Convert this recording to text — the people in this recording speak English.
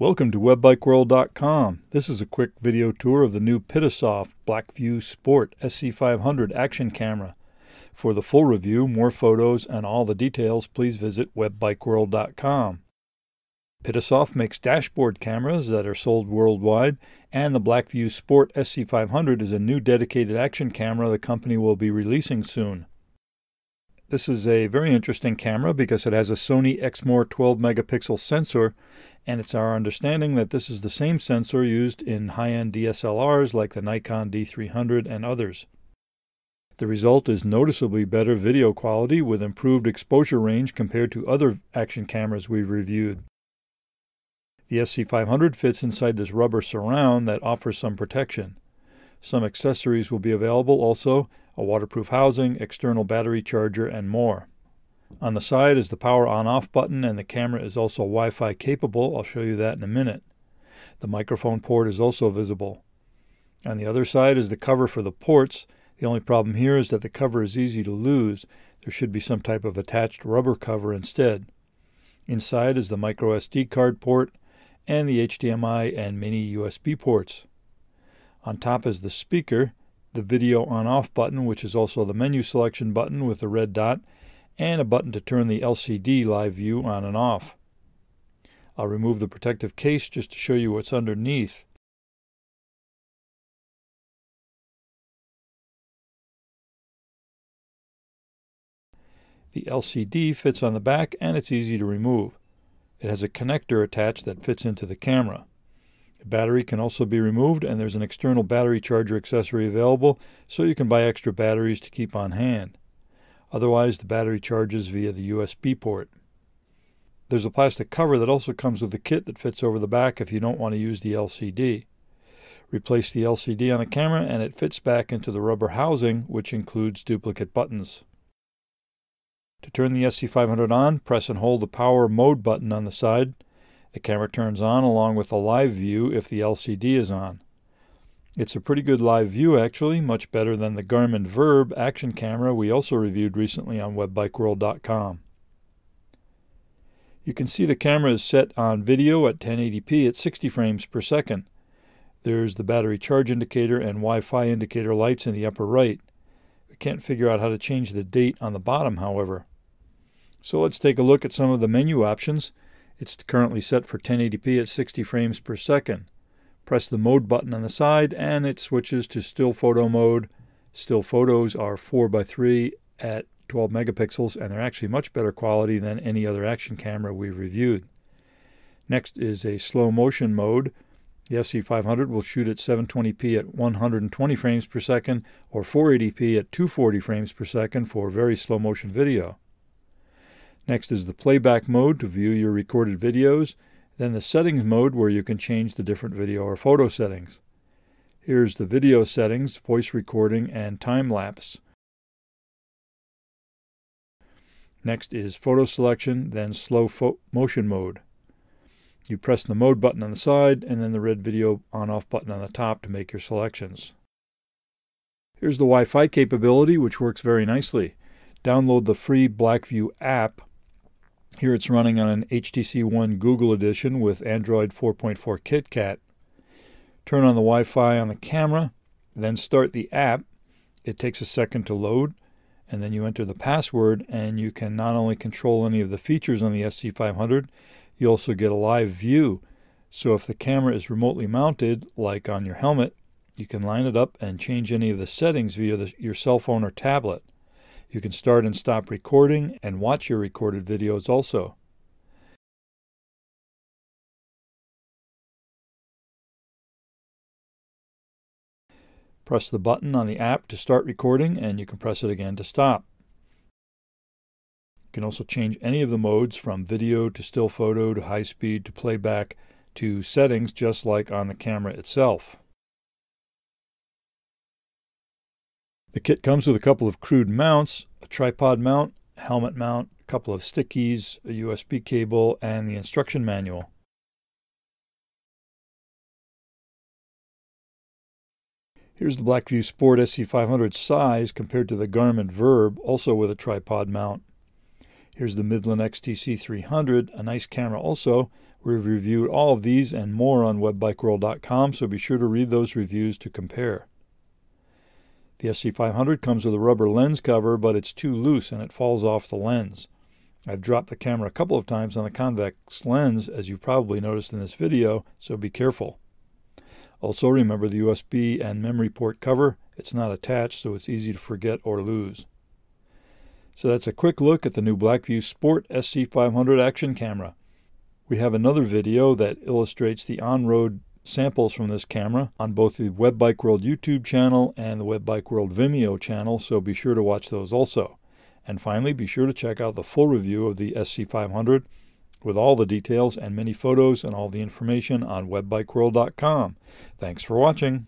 Welcome to webbikeworld.com. This is a quick video tour of the new Pitasoft BlackVue Sport SC500 action camera. For the full review, more photos, and all the details, please visit webbikeworld.com. Pitasoft makes dashboard cameras that are sold worldwide, and the BlackVue Sport SC500 is a new dedicated action camera the company will be releasing soon. This is a very interesting camera because it has a Sony Exmor 12 megapixel sensor, and it's our understanding that this is the same sensor used in high-end DSLRs like the Nikon D300 and others. The result is noticeably better video quality with improved exposure range compared to other action cameras we've reviewed. The SC500 fits inside this rubber surround that offers some protection. Some accessories will be available also, a waterproof housing, external battery charger, and more. On the side is the power on-off button, and the camera is also Wi-Fi capable. I'll show you that in a minute. The microphone port is also visible. On the other side is the cover for the ports. The only problem here is that the cover is easy to lose. There should be some type of attached rubber cover instead. Inside is the micro SD card port and the HDMI and mini USB ports. On top is the speaker, the video on-off button, which is also the menu selection button with the red dot, and a button to turn the LCD live view on and off. I'll remove the protective case just to show you what's underneath. The LCD fits on the back and it's easy to remove. It has a connector attached that fits into the camera. The battery can also be removed, and there's an external battery charger accessory available, so you can buy extra batteries to keep on hand. Otherwise, the battery charges via the USB port. There's a plastic cover that also comes with a kit that fits over the back if you don't want to use the LCD. Replace the LCD on the camera and it fits back into the rubber housing, which includes duplicate buttons. To turn the SC500 on, press and hold the power mode button on the side. The camera turns on along with a live view if the LCD is on. It's a pretty good live view actually, much better than the Garmin Verb action camera we also reviewed recently on webbikeworld.com. You can see the camera is set on video at 1080p at 60 frames per second. There's the battery charge indicator and Wi-Fi indicator lights in the upper right. We can't figure out how to change the date on the bottom, however. So let's take a look at some of the menu options. It's currently set for 1080p at 60 frames per second. Press the mode button on the side and it switches to still photo mode. Still photos are 4:3 at 12 megapixels, and they're actually much better quality than any other action camera we've reviewed. Next is a slow motion mode. The SC500 will shoot at 720p at 120 frames per second or 480p at 240 frames per second for very slow motion video. Next is the playback mode to view your recorded videos, then the settings mode where you can change the different video or photo settings. Here's the video settings, voice recording, and time-lapse. Next is photo selection, then slow motion mode. You press the mode button on the side and then the red video on-off button on the top to make your selections. Here's the Wi-Fi capability, which works very nicely. Download the free BlackVue app. Here it's running on an HTC One Google Edition with Android 4.4 KitKat. Turn on the Wi-Fi on the camera, then start the app. It takes a second to load, and then you enter the password, and you can not only control any of the features on the SC500, you also get a live view. So if the camera is remotely mounted, like on your helmet, you can line it up and change any of the settings via your cell phone or tablet. You can start and stop recording and watch your recorded videos also. Press the button on the app to start recording, and you can press it again to stop. You can also change any of the modes from video to still photo to high speed to playback to settings just like on the camera itself. The kit comes with a couple of crude mounts, a tripod mount, a helmet mount, a couple of stick keys, a USB cable, and the instruction manual. Here's the BlackVue Sport SC500 size compared to the Garmin Verb, also with a tripod mount. Here's the Midland XTC 300, a nice camera also, We've reviewed all of these and more on webbikeworld.com, so be sure to read those reviews to compare. The SC500 comes with a rubber lens cover, but it's too loose and it falls off the lens. I've dropped the camera a couple of times on the convex lens, as you've probably noticed in this video, so be careful. Also remember the USB and memory port cover. It's not attached, so it's easy to forget or lose. So that's a quick look at the new BlackVue Sport SC500 action camera. We have another video that illustrates the on-road samples from this camera on both the Web Bike World YouTube channel and the Web Bike World Vimeo channel, so be sure to watch those also. And finally, be sure to check out the full review of the SC500 with all the details and many photos and all the information on webbikeworld.com. Thanks for watching.